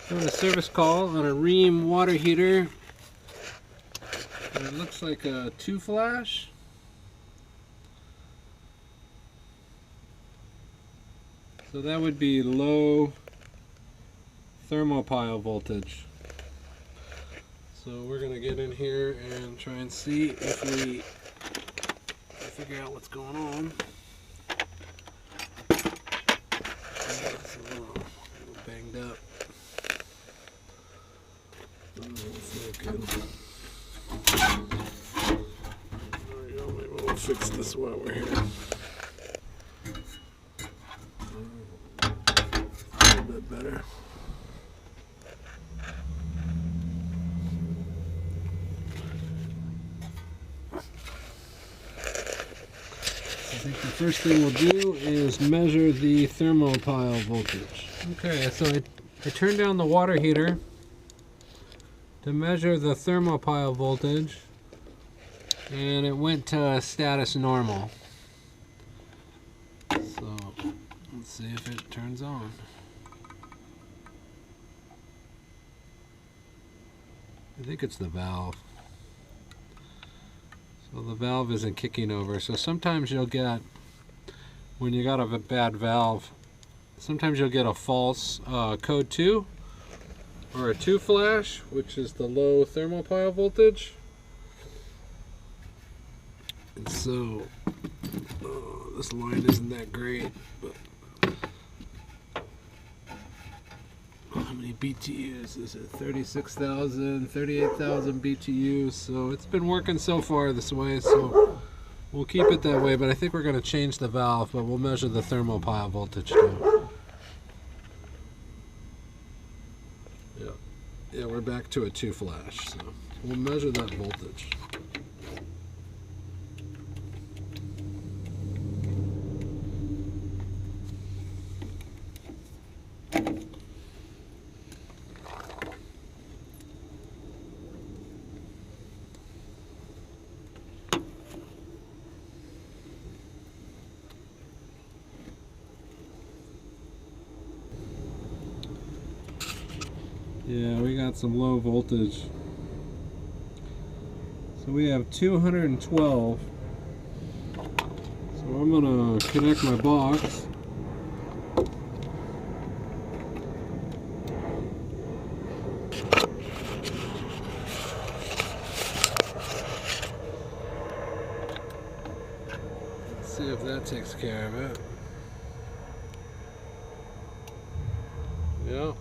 Doing a service call on a Rheem water heater. And it looks like a 2-flash. So that would be low thermopile voltage. So we're going to get in here and try and see if we figure out what's going on. It's a little banged up. That's not good. There we go. Maybe we'll fix this while we're here. A little bit better. I think the first thing we'll do is measure the thermopile voltage. Okay, so I turned down the water heater to measure the thermopile voltage, and it went to status normal. So let's see if it turns on. I think it's the valve. So the valve isn't kicking over. So sometimes you'll get, when you got a bad valve, sometimes you'll get a false code 2 or a 2-flash, which is the low thermopile voltage. And so this line isn't that great, but how many BTUs is it? 36,000, 38,000 BTUs. So it's been working so far this way, so we'll keep it that way, but I think we're going to change the valve, but we'll measure the thermopile voltage too. Yeah, we're back to a 2-flash, so we'll measure that voltage. Yeah, we got some low voltage. So we have 212. So I'm gonna connect my box. Let's see if that takes care of it. Yeah.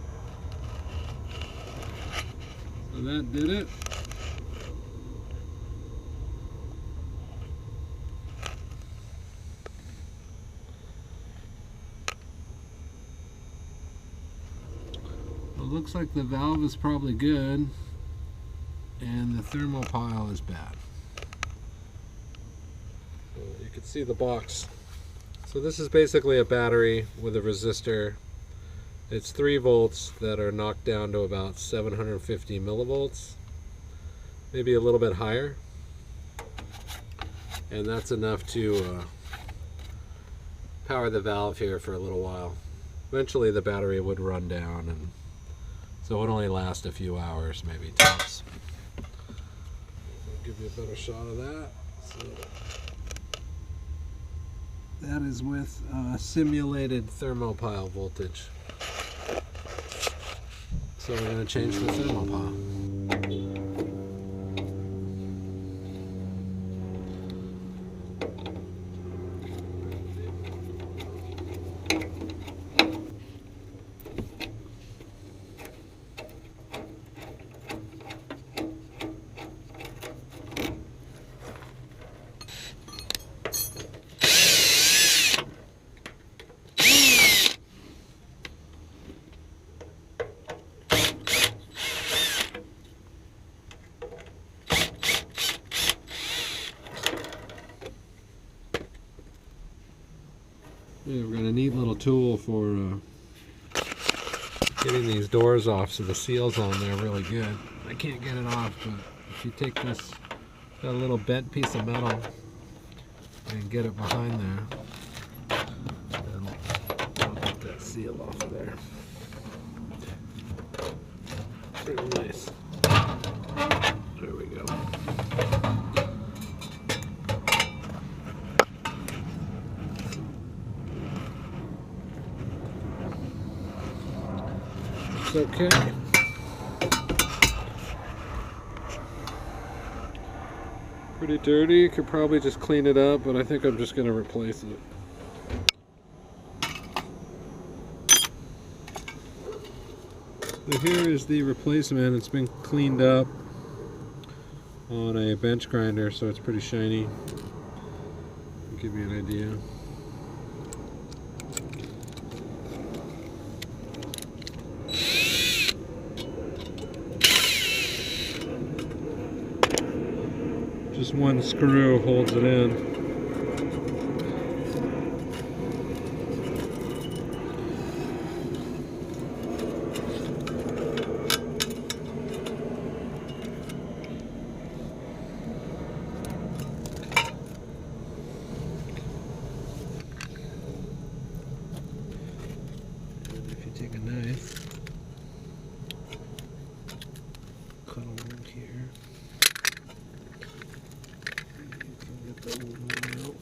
So that did it. It looks like the valve is probably good and the thermopile is bad. So you can see the box. So this is basically a battery with a resistor. It's 3 volts that are knocked down to about 750 millivolts, maybe a little bit higher, and that's enough to power the valve here for a little while. Eventually the battery would run down, and so it would only last a few hours, maybe tops. I'll give you a better shot of that. So that is with simulated thermopile voltage. So we're going to change the thermopile. Yeah, we've got a neat little tool for getting these doors off, so the seal's on there really good. I can't get it off, but if you take this, got a little bent piece of metal and get it behind there, that'll get that seal off of there. Real nice. There we go. It's okay. Pretty dirty, could probably just clean it up, but I think I'm just going to replace it. So here is the replacement. It's been cleaned up on a bench grinder, so it's pretty shiny. I'll give you an idea. Just one screw holds it in. And if you take a knife, cut along here. Get the old one out.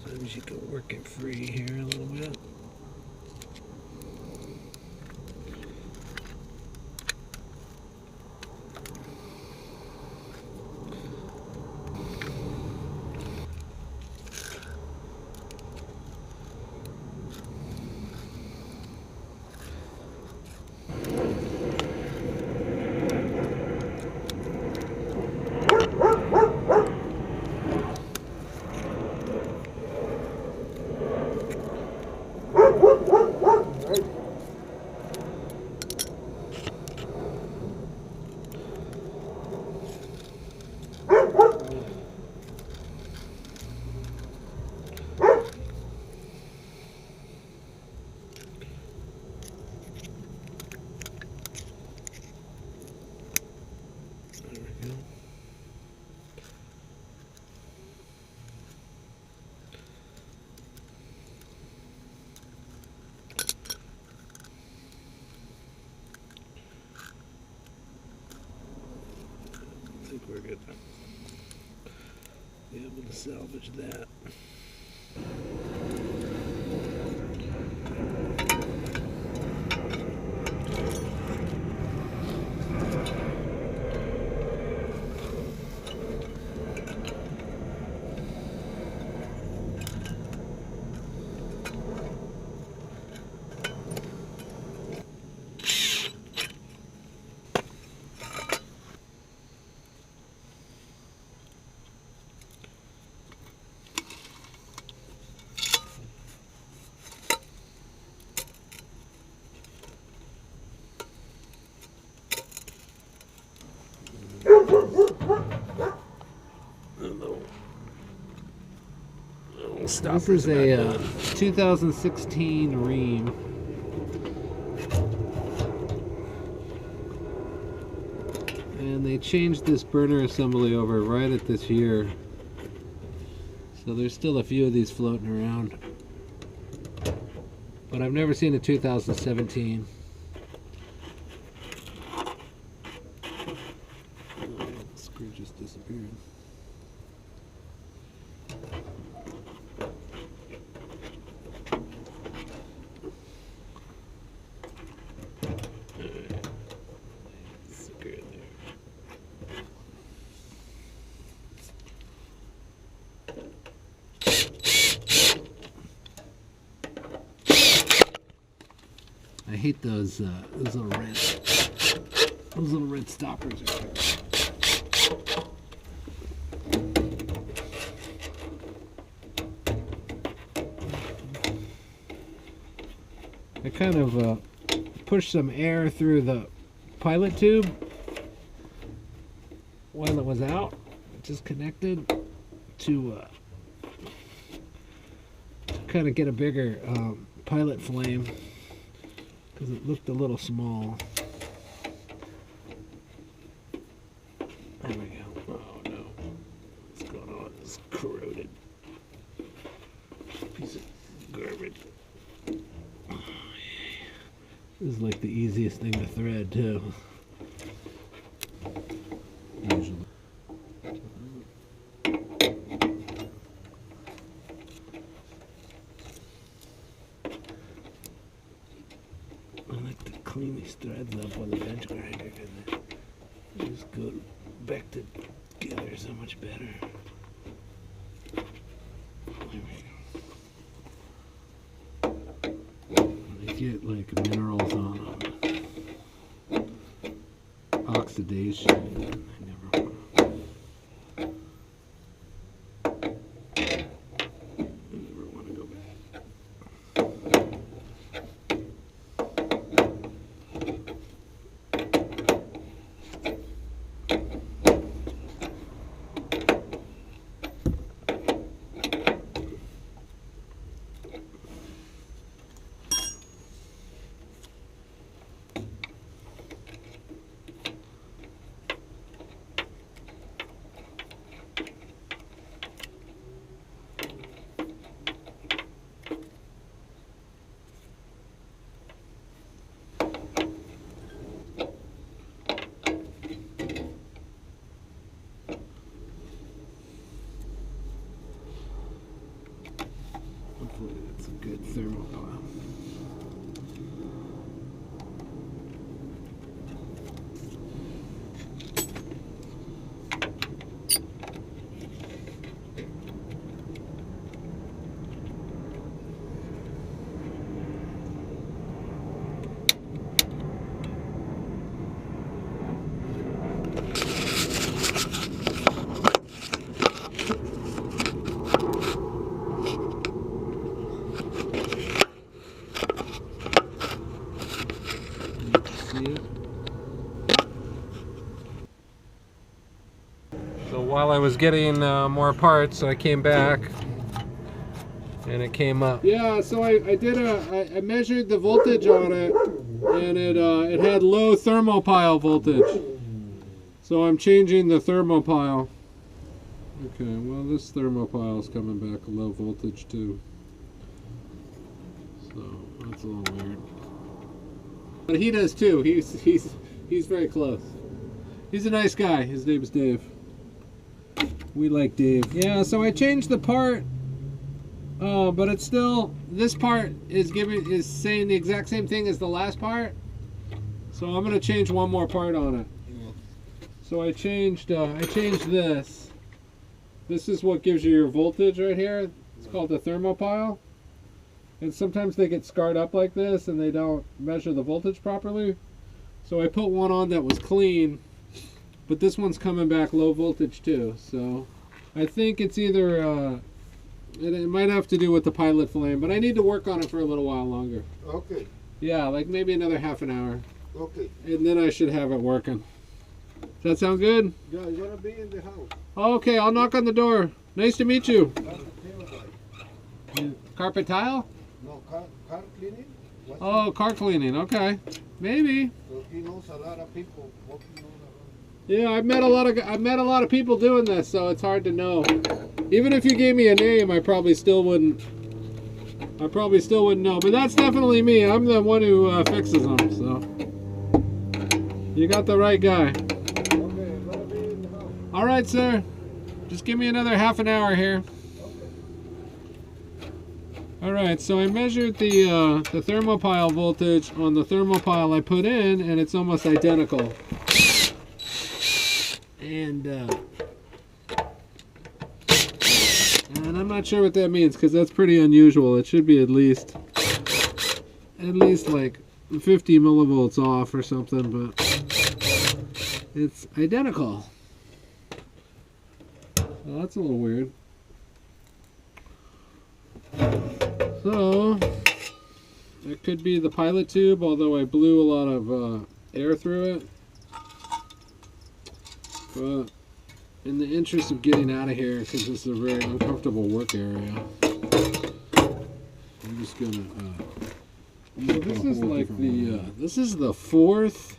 Sometimes you can work it free here a little bit. I think we're good. Be able to salvage that. This is a 2016 Rheem. And they changed this burner assembly over right at this year. So there's still a few of these floating around. But I've never seen a 2017. Oh, the screw just disappeared. I hate those little red stoppers. I kind of push some air through the pilot tube, while it was out, just connected to kind of get a bigger pilot flame because it looked a little small. There we go. Oh no. What's going on? It's corroded. Piece of garbage. This is like the easiest thing to thread too. Usually. I like to clean these threads up on the bench grinder and then just go back together so much better. There we go. They get like minerals on them. Oxidation. I never want to. Go back. Hopefully that's a good thermopile. So while I was getting more parts, I came back and it came up. Yeah, so I measured the voltage on it, and it had low thermopile voltage. So I'm changing the thermopile. Okay, well this thermopile is coming back low voltage too. So that's a little weird. But he does too. He's very close. He's a nice guy. His name is Dave. We like Dave. Yeah, so I changed the part, but it's still, this part is saying the exact same thing as the last part. So I'm gonna change one more part on it. So I changed this. This is what gives you your voltage right here. It's called the thermopile. And sometimes they get scarred up like this and they don't measure the voltage properly. So I put one on that was clean, but this one's coming back low voltage too. So I think it's either, it might have to do with the pilot flame, but I need to work on it for a little while longer. Okay. Yeah, like maybe another half an hour. Okay. And then I should have it working. Does that sound good? Yeah, you're gonna be in the house. Okay, I'll knock on the door. Nice to meet you. Carpet tile? No, car cleaning? What's Oh, car cleaning. Okay, maybe. So he knows a lot of people walking around. Yeah, I've met a lot of people doing this, so it's hard to know. Even if you gave me a name, I probably still wouldn't know. But that's definitely me. I'm the one who fixes them. So you got the right guy. Okay, I'm gonna be in the house. All right, sir. Just give me another half an hour here. All right, so I measured the thermopile voltage on the thermopile I put in, and it's almost identical. And I'm not sure what that means because that's pretty unusual. It should be at least like 50 millivolts off or something, but it's identical. Well, that's a little weird. So it could be the pilot tube, although I blew a lot of air through it. But in the interest of getting out of here, because this is a very uncomfortable work area, I'm just gonna. So this is like this is the fourth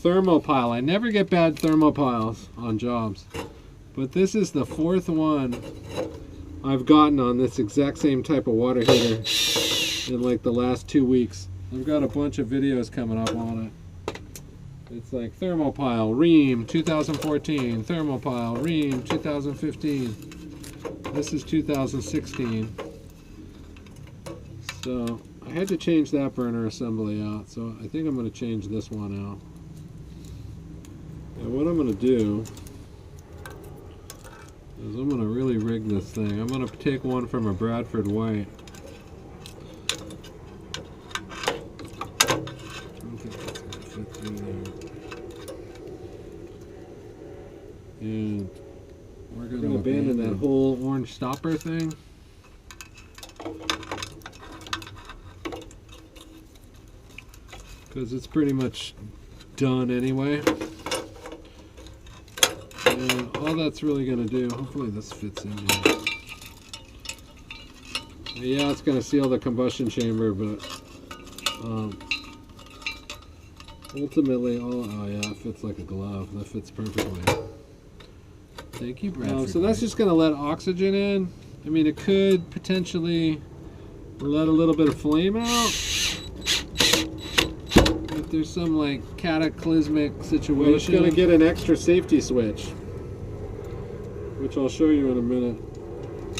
thermopile. I never get bad thermopiles on jobs, but this is the fourth one I've gotten on this exact same type of water heater in like the last 2 weeks. I've got a bunch of videos coming up on it. It's like Thermopile Rheem 2014, Thermopile Rheem 2015. This is 2016. So I had to change that burner assembly out, so I think I'm going to change this one out. And what I'm going to do is I'm going to really rig this thing. I'm going to take one from a Bradford White. And we're going to abandon that whole orange stopper thing. Because it's pretty much done anyway. And all that's really going to do, hopefully this fits in here. Yeah, it's going to seal the combustion chamber, but ultimately, oh yeah, it fits like a glove. That fits perfectly. Thank you, Bradford. So that's just going to let oxygen in. I mean, it could potentially let a little bit of flame out. If there's some like cataclysmic situation. Well, it's going to get an extra safety switch, which I'll show you in a minute.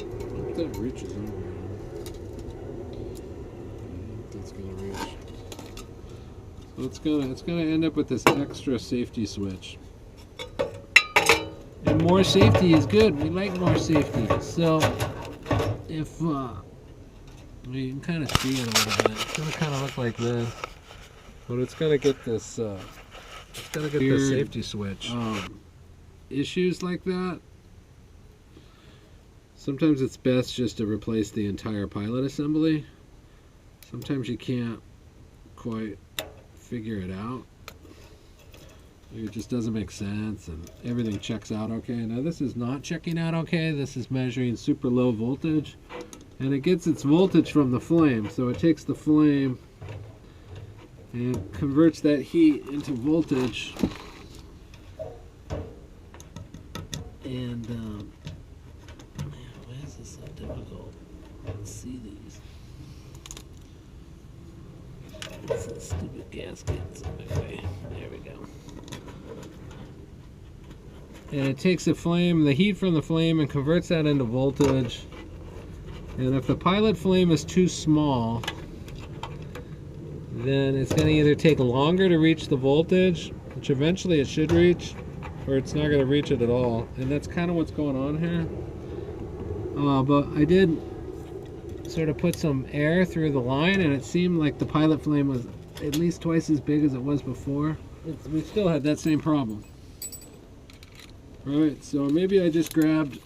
I hope that reaches over here. That's going to reach. So it's gonna end up with this extra safety switch. And more safety is good. We like more safety. So if you can kind of see it a little bit, it's gonna kind of look like this, but it's gonna get this. It's gonna get this safety switch. Issues like that. Sometimes it's best just to replace the entire pilot assembly. Sometimes you can't quite figure it out. It just doesn't make sense and everything checks out okay. Now this is not checking out okay. This is measuring super low voltage, and it gets its voltage from the flame. So it takes the flame and converts that heat into voltage. And man, why is this so difficult to see these? It's a stupid gasket. Okay, there we go. And it takes the flame, the heat from the flame, and converts that into voltage. And if the pilot flame is too small, then it's going to either take longer to reach the voltage, which eventually it should reach, or it's not going to reach it at all. And that's kind of what's going on here. But I did sort of put some air through the line, and it seemed like the pilot flame was at least twice as big as it was before. We still had that same problem. Alright, so maybe I just grabbed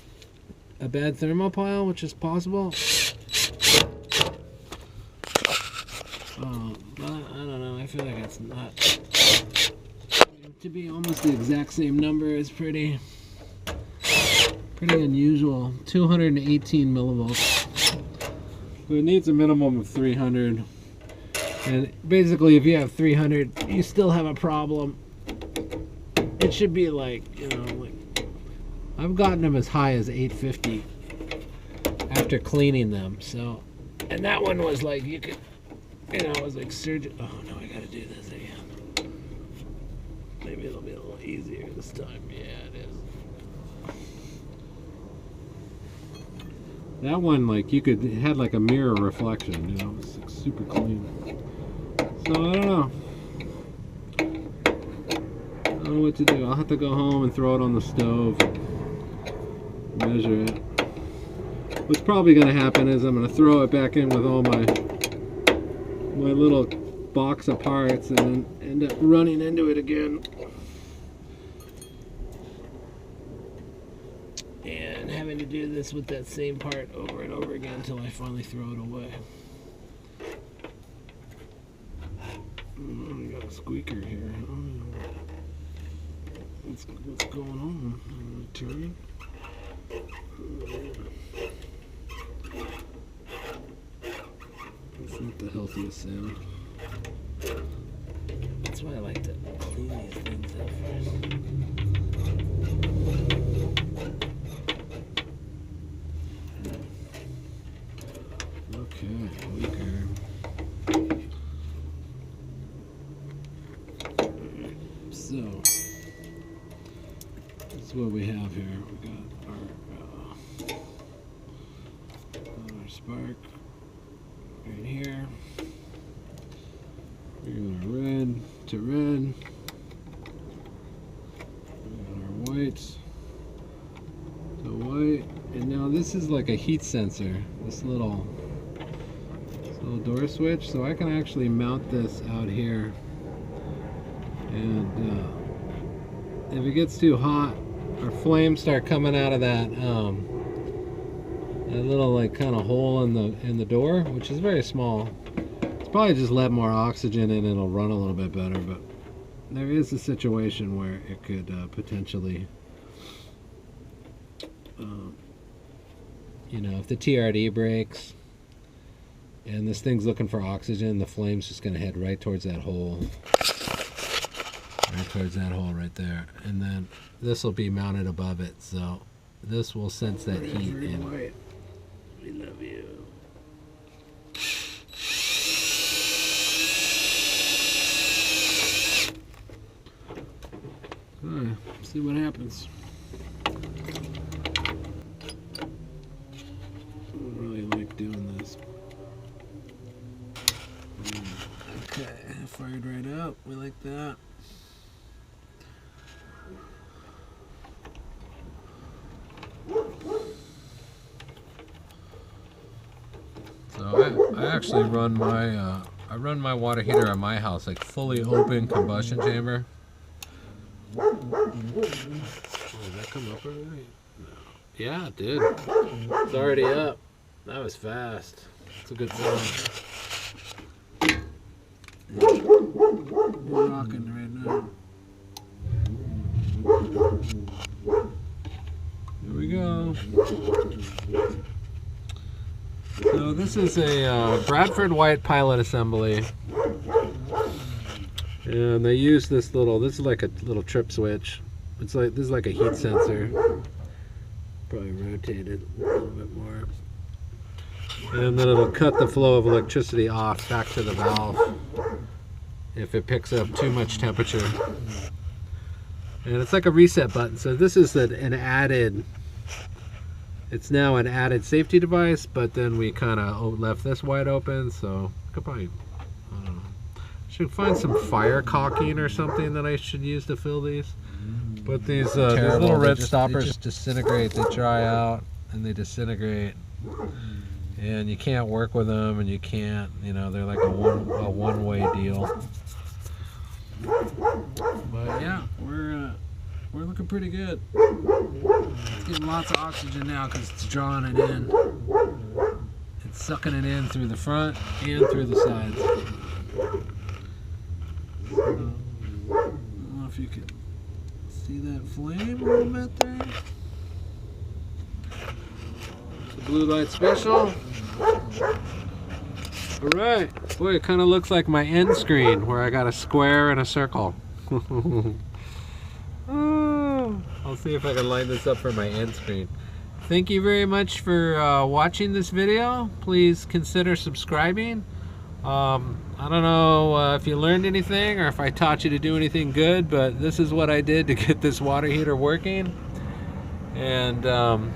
a bad thermopile, which is possible. But I don't know, I feel like it's not. To be almost the exact same number is pretty unusual. 218 millivolts. So it needs a minimum of 300. And basically, if you have 300, you still have a problem. It should be like, you know, like, I've gotten them as high as 850 after cleaning them. So, and that one was like, you could, you know, it was like surgeon. Oh no, I gotta do this again. Maybe it'll be a little easier this time. Yeah, it is. That one, like, you could, it had like a mirror reflection, you know, it was like super clean. So I don't know. I don't know what to do. I'll have to go home and throw it on the stove. Measure it. What's probably going to happen is I'm going to throw it back in with all my little box of parts and then end up running into it again. And having to do this with that same part over and over again until I finally throw it away. I got a squeaker here. what's going on. Turn. It's not the healthiest sound. That's why I like to clean these things up first. Okay, weaker. So, that's what we have here. We got our spark right here. We got our red to red. We got our whites to white. And now this is like a heat sensor. This little door switch. So I can actually mount this out here. And if it gets too hot, our flames start coming out of that that little like kind of hole in the door, which is very small. It's probably just let more oxygen in, it'll run a little bit better. But there is a situation where it could potentially, you know, if the TRD breaks and this thing's looking for oxygen, the flame's just going to head right towards that hole. Right towards that hole right there. And then this will be mounted above it, so this will sense that heat in. We love you. Alright, see what happens. I don't really like doing this. Okay, fired right up. We like that. So I actually run my water heater at my house like fully open combustion chamber. Oh, did that come up already? No. Yeah, it did. It's already up. That was fast. It's a good sign. We're rocking right now. Here we go. So this is a Bradford White pilot assembly. And they use this is like a little trip switch. This is like a heat sensor. Probably rotate it a little bit more. And then it'll cut the flow of electricity off back to the valve if it picks up too much temperature. And it's like a reset button. So this is it's now an added safety device, but then we kind of left this wide open, so I could probably, I don't know. Should find some fire caulking or something that I should use to fill these. But these little red stoppers just disintegrate. They dry out and they disintegrate, and you can't work with them, and you can't, you know, they're like a one-way deal. But yeah, we're looking pretty good. It's getting lots of oxygen now because it's drawing it in. It's sucking it in through the front and through the sides. I don't know if you can see that flame a little bit there. It's a blue light special. Alright. Boy, it kind of looks like my end screen where I got a square and a circle. Oh, I'll see if I can line this up for my end screen. Thank you very much for watching this video. Please consider subscribing. I don't know if you learned anything or if I taught you to do anything good, but this is what I did to get this water heater working. And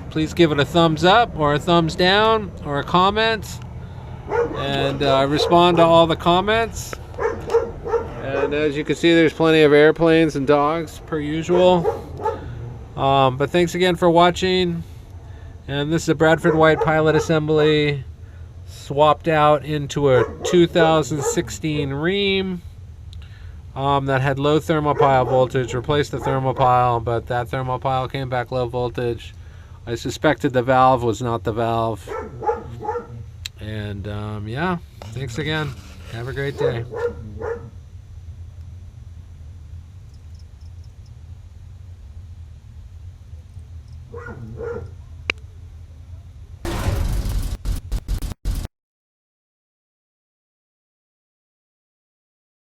please give it a thumbs up or a thumbs down or a comment, and respond to all the comments. And as you can see, there's plenty of airplanes and dogs per usual. But thanks again for watching. And this is a Bradford White pilot assembly swapped out into a 2016 Rheem that had low thermopile voltage. Replaced the thermopile, but that thermopile came back low voltage. I suspected the valve was not the valve. And yeah, thanks again. Have a great day.